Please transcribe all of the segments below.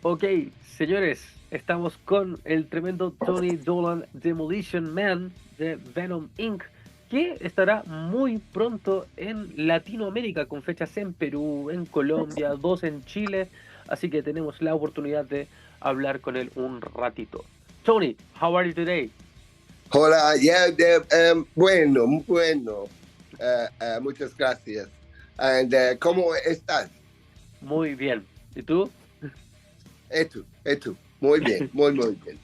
Ok, señores, estamos con el tremendo Tony Dolan Demolition Man de Venom Inc., que estará muy pronto en Latinoamérica, con fechas en Perú, en Colombia, dos en Chile, así que tenemos la oportunidad de hablar con él un ratito. Tony, how are you today? Hola, bueno, bueno, muchas gracias. ¿Cómo estás? Muy bien. ¿Y tú? Esto, muy bien, muy bien.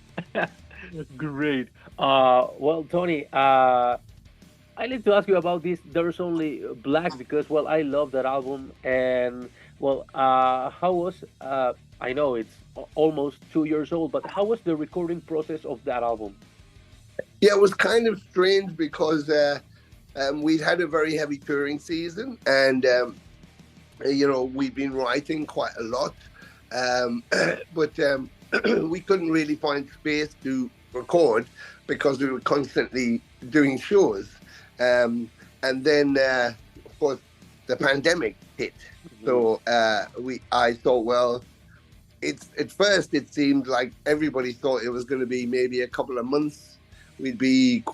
Great. Well, Tony, I need to ask you about this. There's only black because, well, I love that album, and well, how was? I know it's almost 2 years old, but how was the recording process of that album? Yeah, it was kind of strange because we'd had a very heavy touring season, and we've been writing quite a lot, um, but we couldn't really find space to record because we were constantly doing shows. Um, and then, of course, the pandemic hit. Mhm. So I thought, well, at first it seemed like everybody thought it was going to be maybe a couple of months we'd be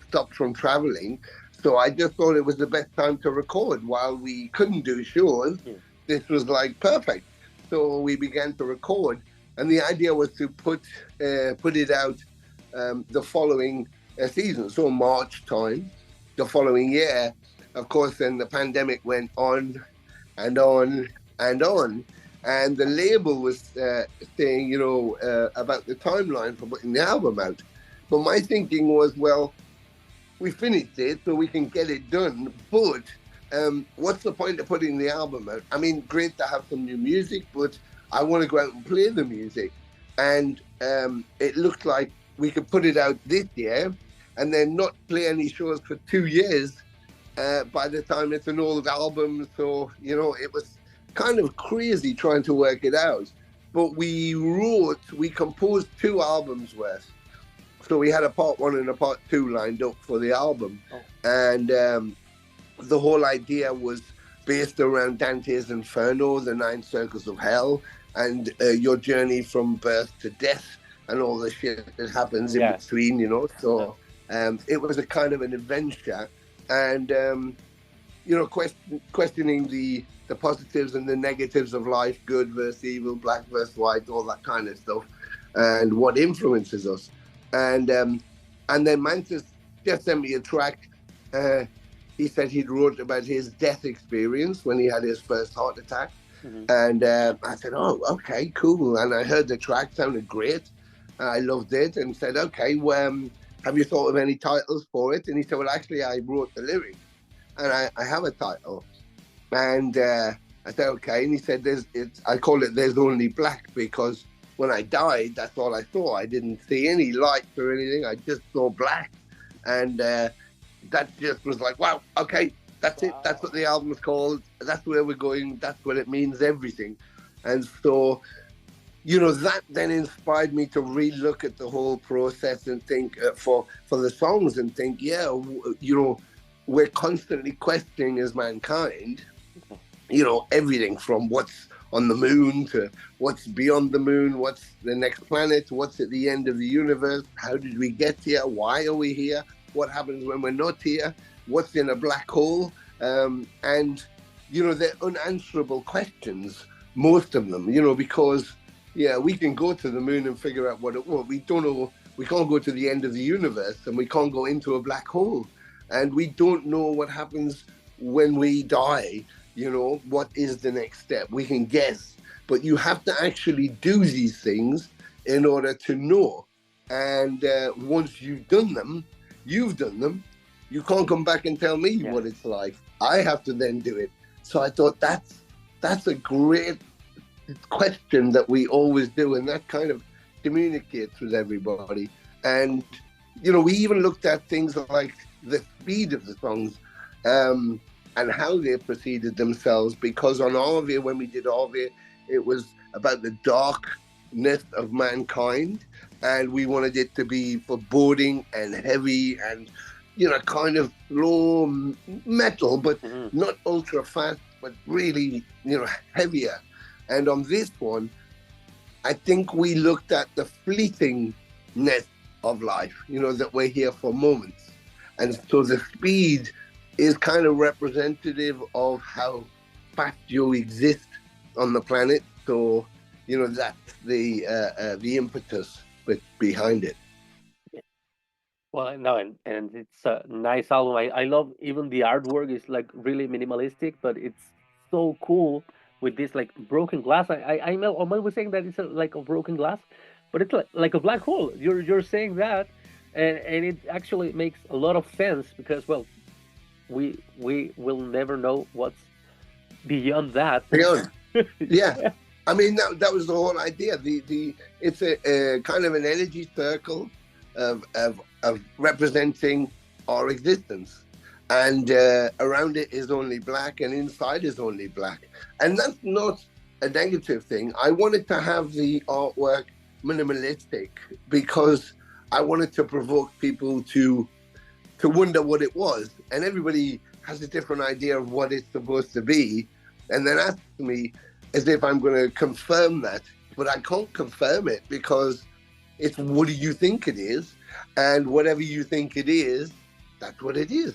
stopped from traveling. So I just thought it was the best time to record while we couldn't do shows. Yeah. This was like perfect. So we began to record, and the idea was to put it out the following season, so March time, the following year. Of course, then the pandemic went on and on and on, and the label was saying, about the timeline for putting the album out. But my thinking was, well, we finished it, so we can get it done. But what's the point of putting the album out? I mean, great to have some new music, but I want to go out and play the music. And it looked like we could put it out this year and then not play any shows for 2 years by the time it's an old album. So, it was kind of crazy trying to work it out. But we composed two albums worth. So we had a part one and a part two lined up for the album. Oh. And the whole idea was based around Dante's Inferno, the nine circles of hell, and your journey from birth to death and all the shit that happens in between, So it was a kind of an adventure. And, questioning the positives and the negatives of life, good versus evil, black versus white, all that kind of stuff, and what influences us. And then Mantis just sent me a track. He said he'd wrote about his death experience when he had his first heart attack. Mhm. And I said, oh, okay, cool. And I heard the track, sounded great. I loved it and said, okay, have you thought of any titles for it? And he said, well, actually, I wrote the lyrics and I have a title. And I said, okay. And he said, I call it There's Only Black because when I died, that's all I saw. I didn't see any lights or anything. I just saw black. And that just was like, wow, okay, that's it. That's what the album's called. That's where we're going. That's what it means, everything. And so, that then inspired me to relook at the whole process and think for the songs and think, we're constantly questioning as mankind, everything from what's on the moon to what's beyond the moon, what's the next planet, what's at the end of the universe, how did we get here, why are we here, what happens when we're not here, what's in a black hole, and they're unanswerable questions, most of them, because we can go to the moon and figure out we don't know. We can't go to the end of the universe and we can't go into a black hole, and we don't know what happens when we die. What is the next step? We can guess, but you have to actually do these things in order to know. And once you've done them. You can't come back and tell me what it's like. I have to then do it. So I thought that's a great question that we always do, and that kind of communicates with everybody. And we even looked at things like the speed of the songs. And how they preceded themselves, because on Arvia, when we did Arvia, it was about the darkness of mankind, and we wanted it to be foreboding and heavy and, kind of low metal, but not ultra fast, but really, heavier. And on this one, I think we looked at the fleetingness of life, that we're here for moments. And so the speed is kind of representative of how fast you exist on the planet. So, that's the impetus behind it. Well, no, and it's a nice album. I love even the artwork is like really minimalistic, but it's so cool with this like broken glass. I'm always saying that it's like a broken glass, but it's like a black hole. You're saying that, and it actually makes a lot of sense because well, we will never know what's beyond that. Beyond. Yeah. I mean, that was the whole idea. It's a kind of an energy circle of representing our existence, and around it is only black, and inside is only black, and that's not a negative thing. I wanted to have the artwork minimalistic because I wanted to provoke people to wonder what it was, and everybody has a different idea of what it's supposed to be, and then ask me as if I'm going to confirm that, but I can't confirm it because it's what do you think it is, and whatever you think it is, that's what it is.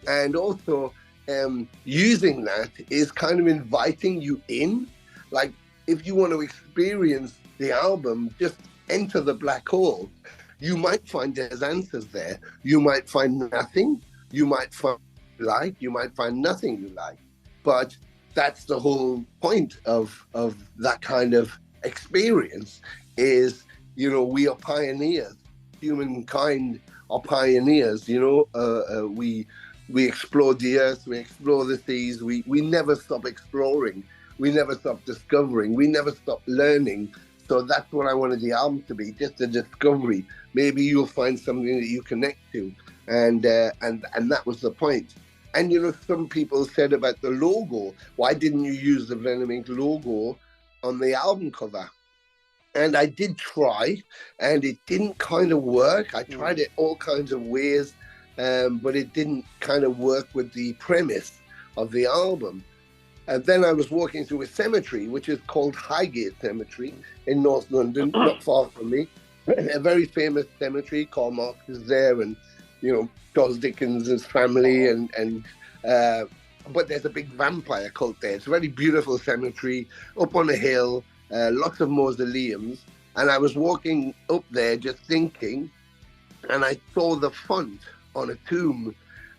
And also using that is kind of inviting you in. Like if you want to experience the album, just enter the black hole. You might find there's answers there. You might find nothing. You might find you might find nothing you like. But that's the whole point of that kind of experience is, we are pioneers. Humankind are pioneers, we explore the earth, we explore the seas, we never stop exploring, we never stop discovering, we never stop learning. So that's what I wanted the album to be, just a discovery. Maybe you'll find something that you connect to, and that was the point. And some people said about the logo, why didn't you use the Venom Inc logo on the album cover? And I did try, and it didn't kind of work. I tried it all kinds of ways, but it didn't kind of work with the premise of the album. And then I was walking through a cemetery, which is called Highgate Cemetery in North London, not far from me. A very famous cemetery. Karl Marx is there, and Charles Dickens' family, but there's a big vampire cult there. It's a very beautiful cemetery up on a hill, lots of mausoleums. And I was walking up there just thinking, and I saw the font on a tomb,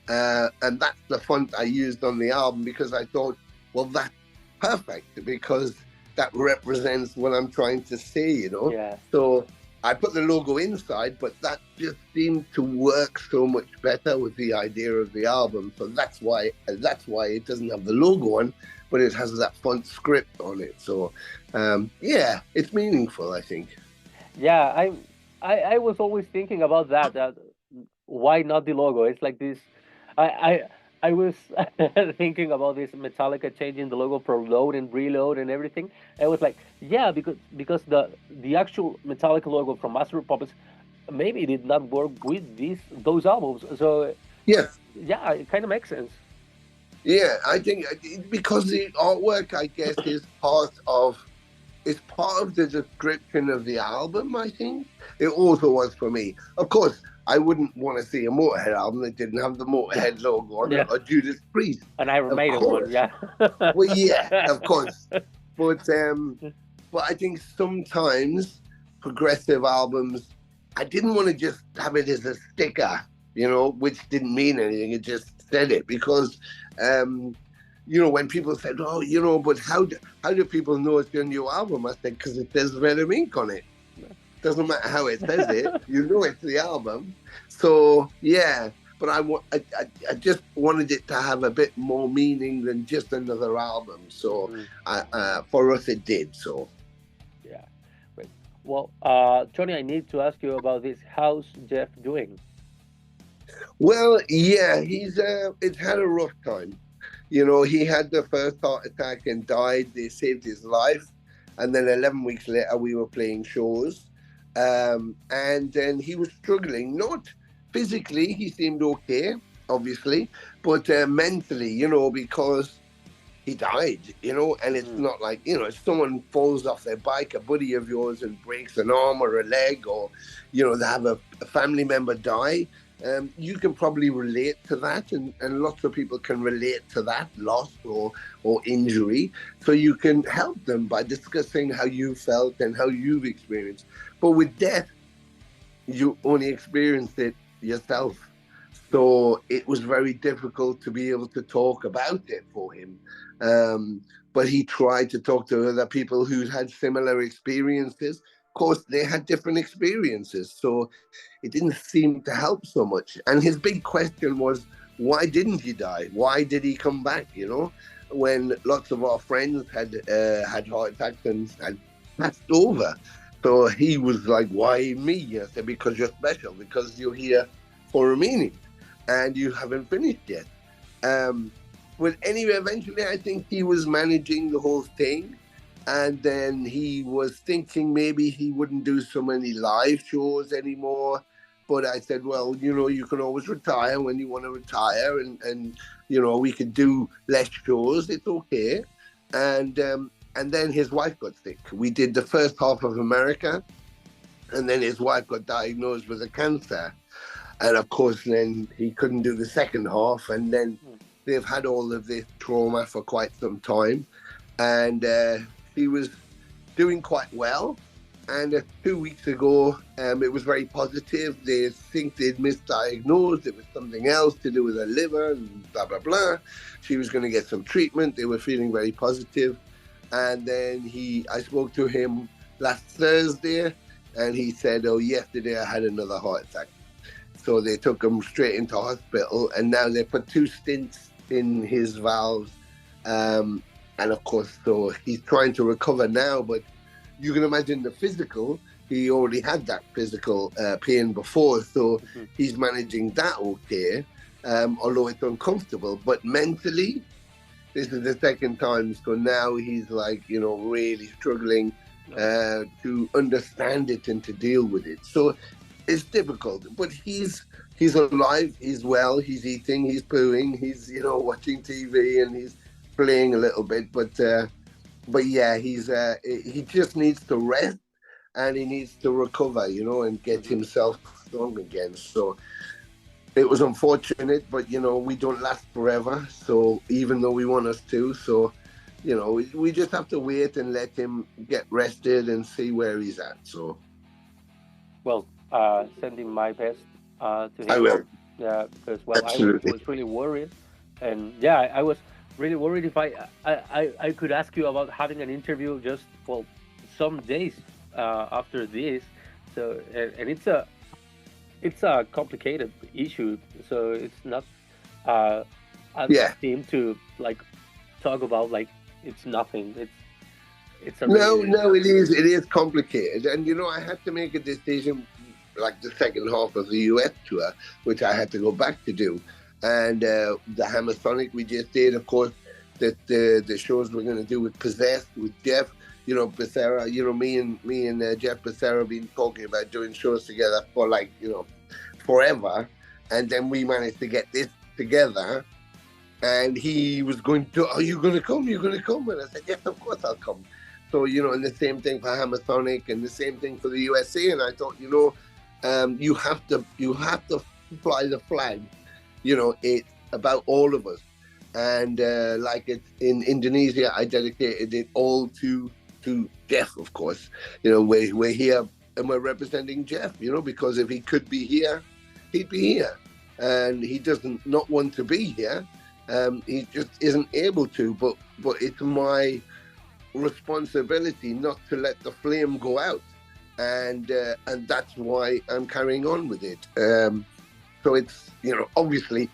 and that's the font I used on the album because I thought, well, that's perfect because that represents what I'm trying to say, Yeah. So I put the logo inside, but that just seemed to work so much better with the idea of the album. So that's why it doesn't have the logo on, but it has that font script on it. So yeah, it's meaningful, I think. Yeah, I was always thinking about that why not the logo? It's like this. I I I was thinking about this Metallica changing the logo for load and reload and everything. I was like, yeah, because the actual Metallica logo from Master of Puppets maybe did not work with those albums. So Yes. yeah, it kind of makes sense. Yeah, I think because the artwork, I guess, is part of the description of the album. I think it also was for me. Of course, I wouldn't want to see a Motorhead album that didn't have the Motorhead logo on it, or Judas Priest. An Iron Of Maiden one, course. yeah. Well, yeah, of course. But I think sometimes progressive albums, I didn't want to just have it as a sticker, which didn't mean anything. It just said it because, when people said, "Oh, but how do people know it's your new album?" I said, because it says Venom Inc on it. Doesn't matter how it says it, it's the album. So yeah, but I just wanted it to have a bit more meaning than just another album. So for us, it did. So Yeah. Great. Well, Tony, I need to ask you about this. How's Jeff doing? well, yeah, it's had a rough time. He had the first heart attack and died. They saved his life, and then 11 weeks later, we were playing shows. And then he was struggling, not physically, he seemed okay, obviously, but mentally, because he died, you know, and it's not like, you know, if someone falls off their bike, a buddy of yours, and breaks an arm or a leg, or, you know, they have a family member die, you can probably relate to that, and lots of people can relate to that loss or injury. So you can help them by discussing how you felt and how you've experienced. But with death, you only experienced it yourself. So it was very difficult to be able to talk about it for him. But he tried to talk to other people who had similar experiences. Of course, they had different experiences, so it didn't seem to help so much. And his big question was, why didn't he die? Why did he come back, you know, when lots of our friends had heart attacks and had passed over? So he was like, why me? I said, because you're special, because you're here for a meaning, and you haven't finished yet. But anyway, eventually I think he was managing the whole thing. And then he was thinking maybe he wouldn't do so many live shows anymore. But I said, well, you know, you can always retire when you want to retire. And you know, we could do less shows. It's okay. And then his wife got sick. We did the first half of America. And then his wife got diagnosed with a cancer. And of course, then he couldn't do the second half. And then they've had all of this trauma for quite some time. And he was doing quite well. And 2 weeks ago, it was very positive. They think they'd misdiagnosed. It was something else to do with her liver and blah, blah, blah. She was going to get some treatment. They were feeling very positive. And then I spoke to him last Thursday, and he said, oh, yesterday I had another heart attack. So they took him straight into hospital, and now they put 2 stents in his valves. And of course, so he's trying to recover now, but you can imagine the physical. He already had that physical pain before, so he's managing that okay, although it's uncomfortable. But mentally, this is the second time, so now he's like, you know, really struggling to understand it and to deal with it. So it's difficult, but he's alive, he's well, he's eating, he's pooing, he's, you know, watching TV, and he's playing a little bit, but yeah, he just needs to rest, and he needs to recover, you know, and get himself strong again. So it was unfortunate, but, you know, we don't last forever. So even though we want us to, so, you know, we just have to wait and let him get rested and see where he's at. So, well, sending my best to him. I will. Yeah, because, well, Absolutely. I was really worried, and yeah, I was really worried if I could ask you about having an interview just, well, some days after this. So, and it's a complicated issue, so it's not a thing to like talk about like it's nothing. It's a no, it is complicated, and you know, I had to make a decision, like the second half of the US tour, which I had to go back to do, and the Hammer Sonic we just did, of course, that the shows we're going to do with Possessed, with Jeff, you know, Becerra, you know, me and Jeff Becerra have been talking about doing shows together for, like, you know, forever, and then we managed to get this together, and he was going to, are you going to come? You're going to come? And I said, yes, of course I'll come. So, you know, and the same thing for Hammer Sonic, and the same thing for the USA. And I thought, you know, you have to fly the flag. You know, it's about all of us. And like it's in Indonesia, I dedicated it all to Jeff, of course. You know, we're here and we're representing Jeff, you know, because if he could be here, he'd be here. And he doesn't not want to be here. He just isn't able to. But it's my responsibility not to let the flame go out, and that's why I'm carrying on with it. So it's, you know, obviously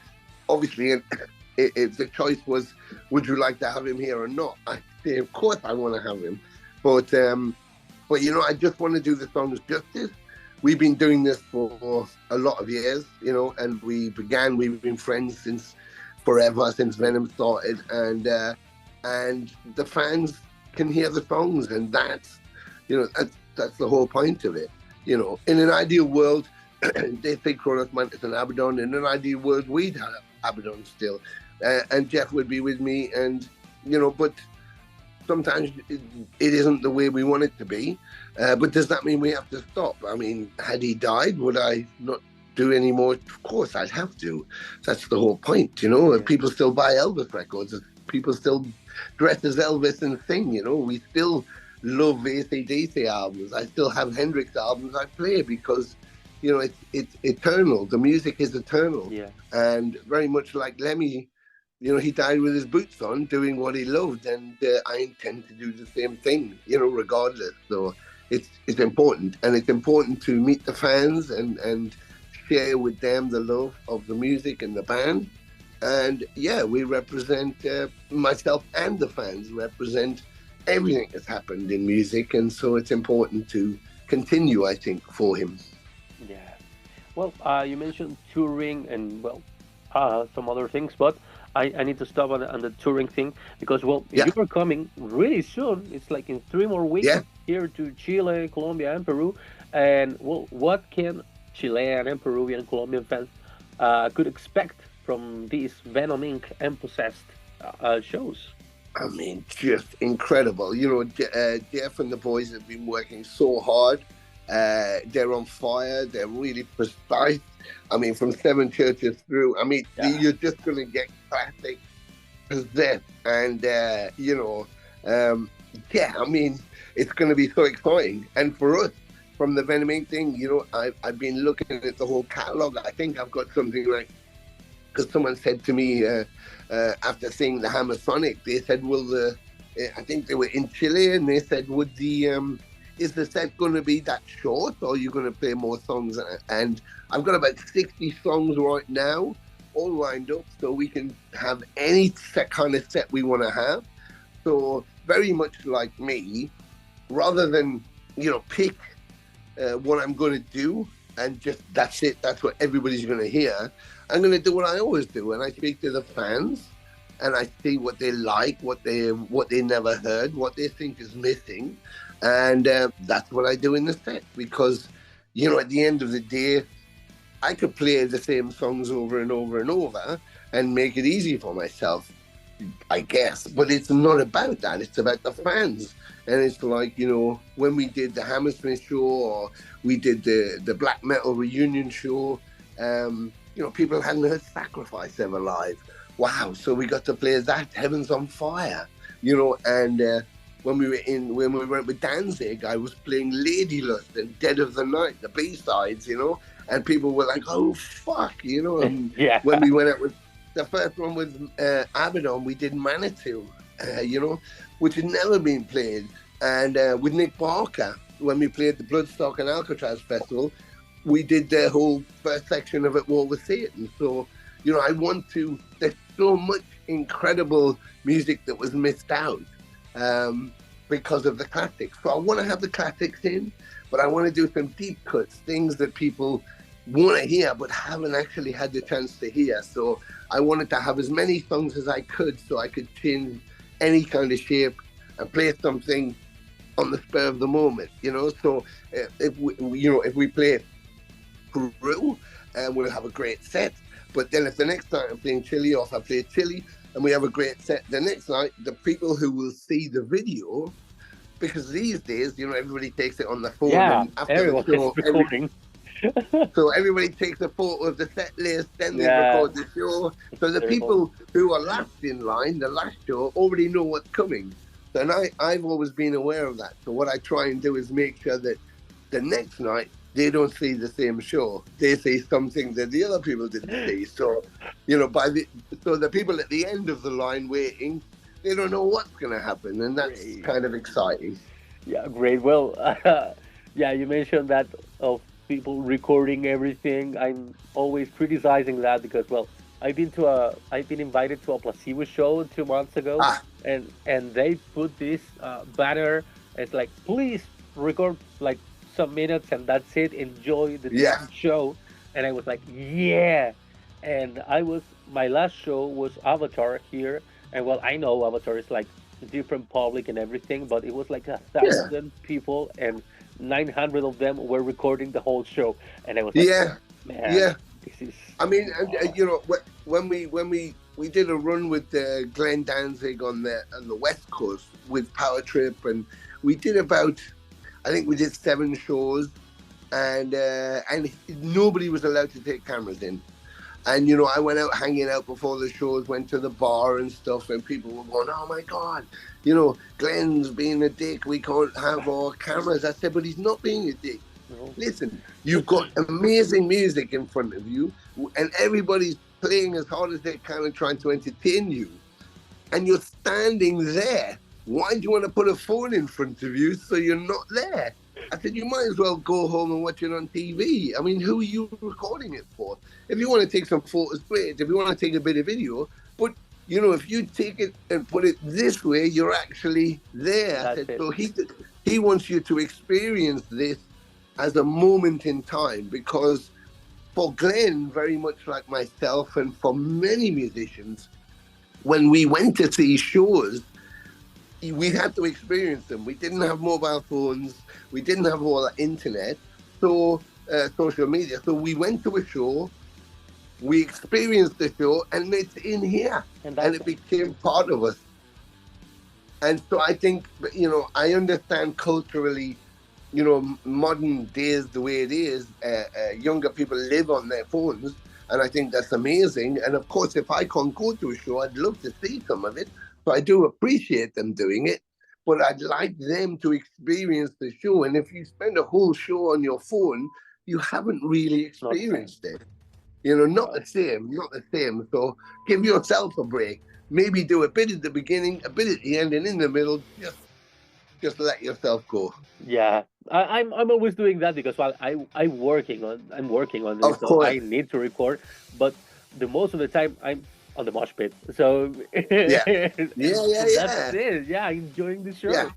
if the choice was, would you like to have him here or not, I say of course I want to have him, but you know, I just want to do the songs justice. We've been doing this for a lot of years, you know, and we've been friends since forever, since Venom started, and the fans can hear the songs, and that's, you know, that's the whole point of it. You know, in an ideal world, they think Kronos, Mantis and Abaddon. In an ideal world, we'd have Abaddon still, and Jeff would be with me, and but sometimes it isn't the way we want it to be. But does that mean we have to stop? I mean, had he died, would I not do any more? Of course, I'd have to. That's the whole point, Yeah. People still buy Elvis records. People still dress as Elvis and sing, We still love AC/DC albums. I still have Hendrix albums I play because, it's eternal. The music is eternal. Yeah. And very much like Lemmy, he died with his boots on, doing what he loved, and I intend to do the same thing, regardless. So it's important, and it's important to meet the fans and share with them the love of the music and the band. And yeah, we represent, myself and the fans represent everything that's happened in music, and so it's important to continue, I think, for him. Yeah. Well, you mentioned touring and some other things, but I need to stop on the touring thing because Yeah. you are coming really soon. It's like in 3 more weeks Yeah. here to Chile, Colombia, and Peru. And what can Chilean and Peruvian, Colombian fans could expect from these Venom Inc. and Possessed shows? I mean, just incredible. Jeff and the boys have been working so hard. They're on fire. They're really precise. I mean, from seven churches through. I mean, Yeah. you're just going to get classic possessed. And, I mean, it's going to be so exciting. And for us, from the Venom Inc. thing, I've been looking at the whole catalogue. I think I've got something like, because someone said to me after seeing the Hammer Sonic, they said, I think they were in Chile, and they said, is the set going to be that short, or are you going to play more songs? And I've got about 60 songs right now, all lined up, so we can have any kind of set we want to have. So very much like me, rather than, pick what I'm going to do, and just that's it, that's what everybody's going to hear. I'm going to do what I always do, and I speak to the fans, and I see what they like, what they never heard, what they think is missing, and that's what I do in the set. Because, at the end of the day, I could play the same songs over and over and over and make it easy for myself, I guess. But it's not about that. It's about the fans. And it's like, when we did the Hammersmith show, or we did the black metal reunion show, people hadn't heard Sacrifice ever live. Wow, so we got to play that, Heaven's on Fire, and when we went with Danzig, I was playing Ladylust and Dead of the Night, the B-sides, and people were like, oh, fuck, and Yeah. when we went out with the first one with Abaddon, we did Manitou, which had never been played, and with Nick Barker, when we played the Bloodstock and Alcatraz Festival, we did the whole first section of it, War with Satan. So, there's so much incredible music that was missed out because of the classics. So I want to have the classics in, but I want to do some deep cuts, things that people want to hear but haven't actually had the chance to hear. So I wanted to have as many songs as I could, so I could change any kind of shape and play something on the spur of the moment, So if we play Peru, we'll have a great set. But then if the next night I'm playing Chile, or if I play Chile and we have a great set the next night, the people who will see the video, because these days, everybody takes it on the phone. Yeah, and after everyone the show, is recording. so everybody takes a photo of the set list, then they Yeah. record the show. So the people who are last in line, the last show, already know what's coming. And I've always been aware of that. So what I try and do is make sure that the next night, they don't see the same show. They see something that the other people didn't see. So, so the people at the end of the line waiting, they don't know what's going to happen. And that's Great. kind of exciting. Yeah, great. Well, yeah, you mentioned that of people recording everything. I'm always criticizing that because, I've been invited to a placebo show 2 months ago, and they put this banner. It's like, please record like some minutes and that's it. Enjoy the Yeah. show. And I was like, yeah. And my last show was Avatar here, and I know Avatar is like different public and everything, but it was like 1,000 people, and 900 of them were recording the whole show, and I was like, Yeah. man, Yeah. this is. I mean, and, when we we did a run with Glenn Danzig on the West Coast with Power Trip, and we did I think we did 7 shows, and nobody was allowed to take cameras in. And, you know, I went out hanging out before the shows, went to the bar and stuff, and people were going, oh, my God, you know, Glenn's being a dick. We can't have our cameras. I said, but he's not being a dick. No. Listen, you've got amazing music in front of you, and everybody's playing as hard as they can and trying to entertain you. And you're standing there. Why do you want to put a phone in front of you so you're not there? I said, you might as well go home and watch it on TV. I mean, who are you recording it for? If you want to take some photos, great. If you want to take a bit of video, but, you know, if you take it and put it this way, you're actually there. I said, so he wants you to experience this as a moment in time, because for Glenn, very much like myself and for many musicians, when we went to see shows, we had to experience them. We didn't have mobile phones. We didn't have all the internet, so social media. So we went to a show, we experienced the show, and it's in here, and it became part of us. And so I think, you know, I understand culturally, you know, modern days the way it is, younger people live on their phones, and I think that's amazing. And of course, if I can't go to a show, I'd love to see some of it. So I do appreciate them doing it, but I'd like them to experience the show. And if you spend a whole show on your phone, you haven't really experienced it. You know, not the same. So give yourself a break. Maybe do a bit at the beginning, a bit at the end, and in the middle, just let yourself go. Yeah, I'm always doing that because I'm working on this, so I need to record. But the most of the time I'm on the mosh pit. So yeah. That's it. Yeah, enjoying the show. Yeah.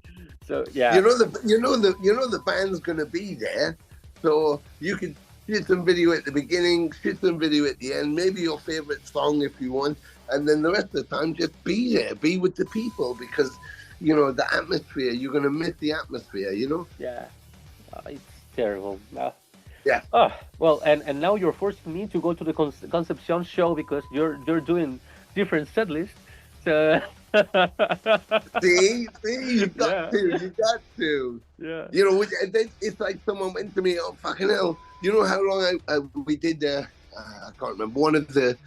So yeah. You know the band's gonna be there, so you can shoot some video at the beginning, shoot some video at the end, maybe your favorite song if you want, and then the rest of the time just be there, be with the people, because you know the atmosphere. You're gonna miss the atmosphere. You know. Yeah. It's terrible. Yeah. Oh well, and now you're forcing me to go to the Concepcion show because you're doing different set lists. So see, you got to. Yeah. You know, it's like someone went to me, oh fucking hell. You know how long we did? I can't remember one of the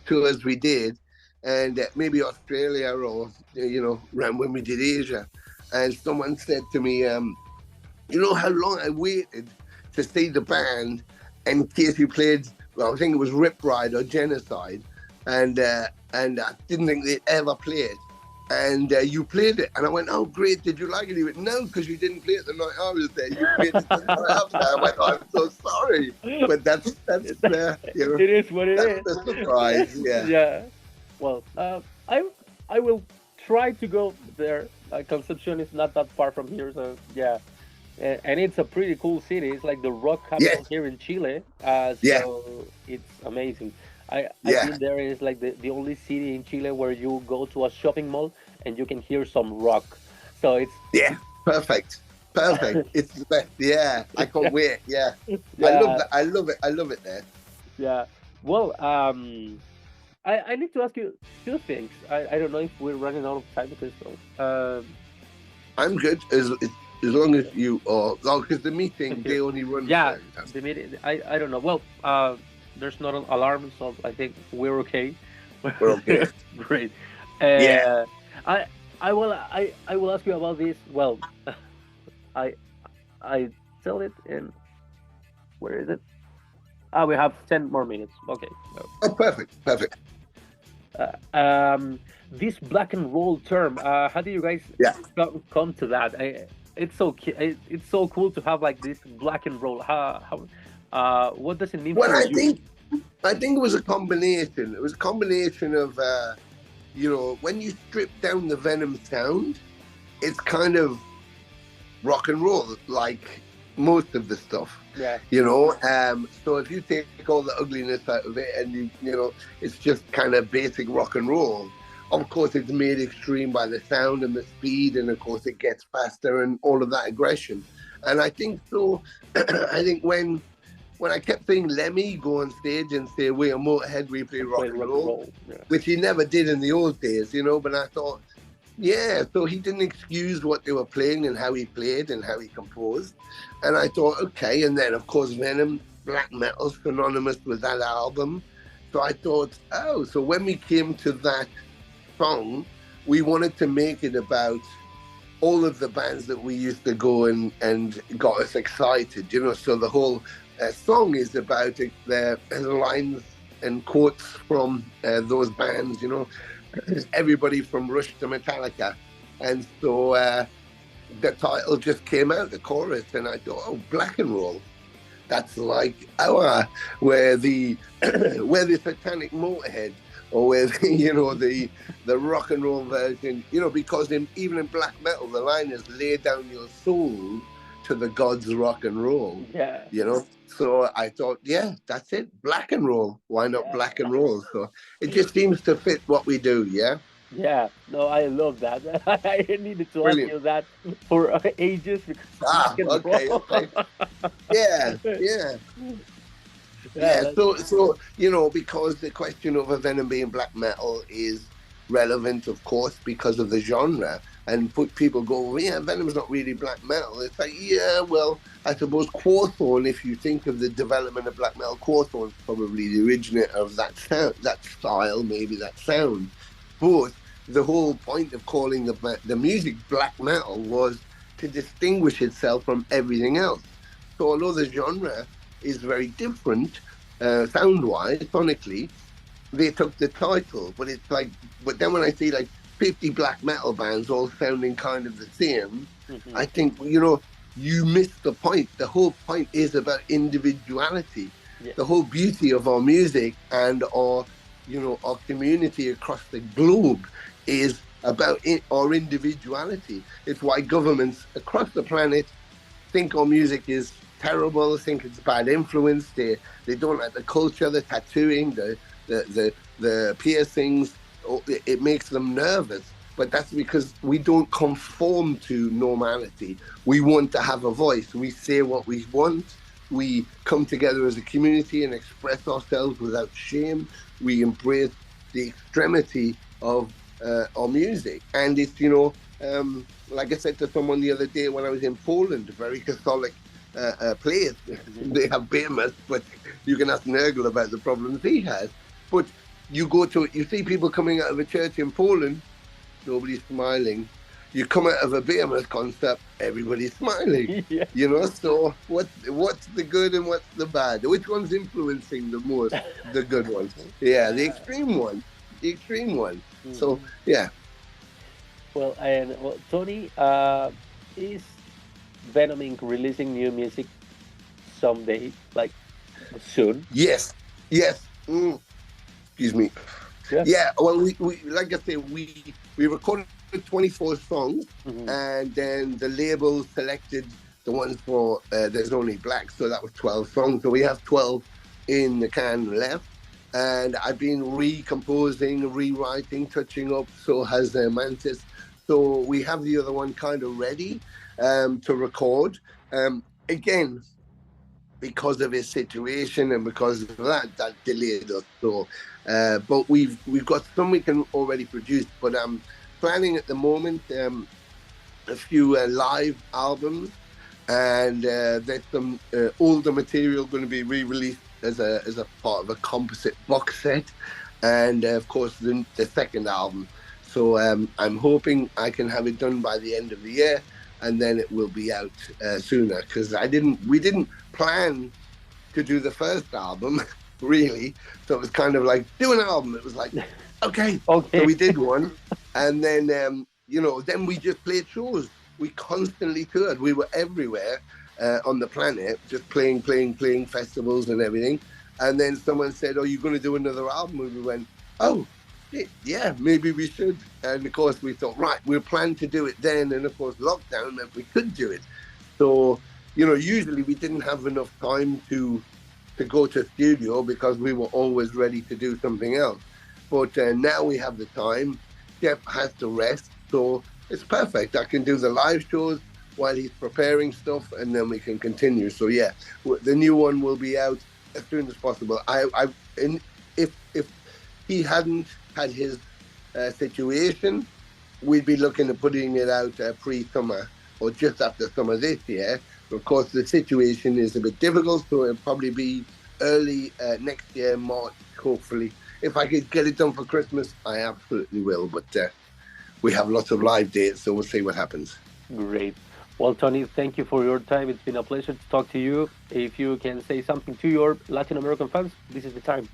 tours we did, and maybe Australia or you know, around when we did Asia, and someone said to me, you know how long I waited to see the band in case you played, well, I think it was Rip Ride or Genocide, and I didn't think they'd ever play it, and you played it, and I went, oh great, did you like it? He went, no, because you didn't play it the night I was there, you played it the night after. I went, oh, I'm so sorry, but that's you know, it is what it is. That's the surprise. Yeah. Well, I will try to go there. Concepcion is not that far from here, so yeah. And it's a pretty cool city. It's like the rock capital here in Chile. So it's amazing. I think there is like the only city in Chile where you go to a shopping mall and you can hear some rock. So it's perfect. It's the best. Yeah, I can't wait. Yeah. I love it there. Yeah. Well, I need to ask you two things. I don't know if we're running out of time because I'm good as long as you are. Because the meeting they only run. Yeah, the meeting. I don't know. Well, there's not an alarm, so I think we're okay. We're okay. Great. I will ask you about this. Well, I tell it in. Where is it? We have 10 more minutes. Okay. Oh, perfect. This black and roll term. How do you guys come to that? It's so cool to have like this black and roll. What does it mean? Well, I think it was a combination. It was a combination of you know, when you strip down the Venom sound, it's kind of rock and roll, like most of the stuff. Yeah. You know, so if you take all the ugliness out of it and you know, it's just kind of basic rock and roll. Of course, it's made extreme by the sound and the speed, and of course, it gets faster and all of that aggression. And I think so. I think when when I kept seeing Lemmy go on stage and say, we're Motorhead, we play rock and roll, Yeah. which he never did in the old days, you know, but I thought, yeah, so he didn't excuse what they were playing and how he played and how he composed. And I thought, okay. And then, of course, Venom, black metal, synonymous with that album. So I thought, oh, so when we came to that song, we wanted to make it about all of the bands that we used to go and got us excited, you know. So the whole song is about the lines and quotes from those bands, you know, everybody from Rush to Metallica. And so the title just came out, the chorus, and I thought, oh, black and roll. That's like where the satanic Motorhead, or where the rock and roll version, you know, because even in black metal, the line is lay down your soul to the gods rock and roll. Yeah. You know, so I thought, yeah, that's it, black and roll. Why not black and roll? So it just seems to fit what we do. Yeah. Yeah, no, I love that. I needed to ask Brilliant. you that for ages because black and Okay. roll. Yeah. Yeah, so you know, because the question of a Venom being black metal is relevant, of course, because of the genre, and people go, well, yeah, Venom's not really black metal. It's like, yeah, well, I suppose Quorthon, if you think of the development of black metal, Quorthon's probably the originator of that sound, that style, maybe that sound. But the whole point of calling the music black metal was to distinguish itself from everything else. So although the genre is very different sound-wise, sonically, they took the title. But it's like, but then when I see like 50 black metal bands all sounding kind of the same, I think, you know, you miss the point. The whole point is about individuality. Yeah. The whole beauty of our music and our, you know, our community across the globe is about our individuality. It's why governments across the planet think our music is terrible, think it's bad influence. They don't like the culture, the tattooing, the piercings. It makes them nervous. But that's because we don't conform to normality. We want to have a voice. We say what we want. We come together as a community and express ourselves without shame. We embrace the extremity of our music. And it's, you know, like I said to someone the other day when I was in Poland, a very Catholic place. They have behemoths, but you can ask Nurgle about the problems he has. But you see people coming out of a church in Poland, nobody's smiling. You come out of a behemoth concert, everybody's smiling. Yeah. You know, so what's the good and what's the bad? Which one's influencing the most? The good one. Yeah, the extreme one. The extreme one. Mm-hmm. So, yeah. Well, Tony, is Venom Inc. releasing new music someday, like soon? Yes. Excuse me. Yeah. Well, we like I say, we recorded 24 songs, and then the label selected the ones for There's Only Black, so that was 12 songs. So we have 12 in the can left, and I've been recomposing, rewriting, touching up. So has Mantis. So we have the other one kind of ready to record. Again, because of his situation and because of that delayed us. So, but we've got some we can already produce. But I'm planning at the moment a few live albums, and there's some older material going to be re-released as a part of a composite box set, and of course the second album. So I'm hoping I can have it done by the end of the year, and then it will be out sooner, because we didn't plan to do the first album really. So it was kind of like, do an album. It was like, okay. So we did one, and then you know, then we just played shows. We constantly toured. We were everywhere on the planet, just playing festivals and everything. And then someone said, "Oh, you're going to do another album?" And we went, "Oh, yeah, maybe we should." And of course we thought, right, we'll plan to do it then. And of course lockdown meant we could do it. So, you know, usually we didn't have enough time to go to studio because we were always ready to do something else. But now we have the time. Jeff has to rest, so it's perfect. I can do the live shows while he's preparing stuff, and then we can continue. So yeah, the new one will be out as soon as possible. And if he hadn't had his situation, we'd be looking at putting it out pre-summer or just after summer this year. Of course, the situation is a bit difficult, so it'll probably be early next year, March, hopefully. If I could get it done for Christmas, I absolutely will. But we have lots of live dates, so we'll see what happens. Great. Well, Tony, thank you for your time. It's been a pleasure to talk to you. If you can say something to your Latin American fans, this is the time.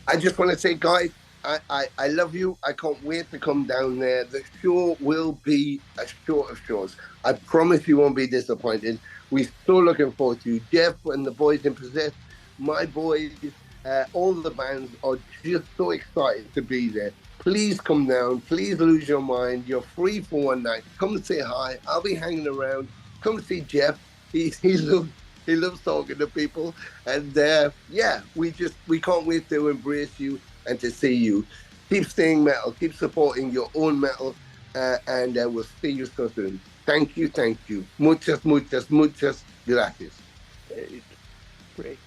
I just want to say, guys, I love you. I can't wait to come down there. The show will be a show of shows. I promise you won't be disappointed. We're so looking forward to you. Jeff and the boys in Possess, my boys, all the bands are just so excited to be there. Please come down. Please lose your mind. You're free for one night. Come say hi. I'll be hanging around. Come see Jeff. He loves talking to people. And yeah, we can't wait to embrace you and to see you. Keep staying metal. Keep supporting your own metal. And we'll see you so soon. Thank you. Muchas gracias. Great.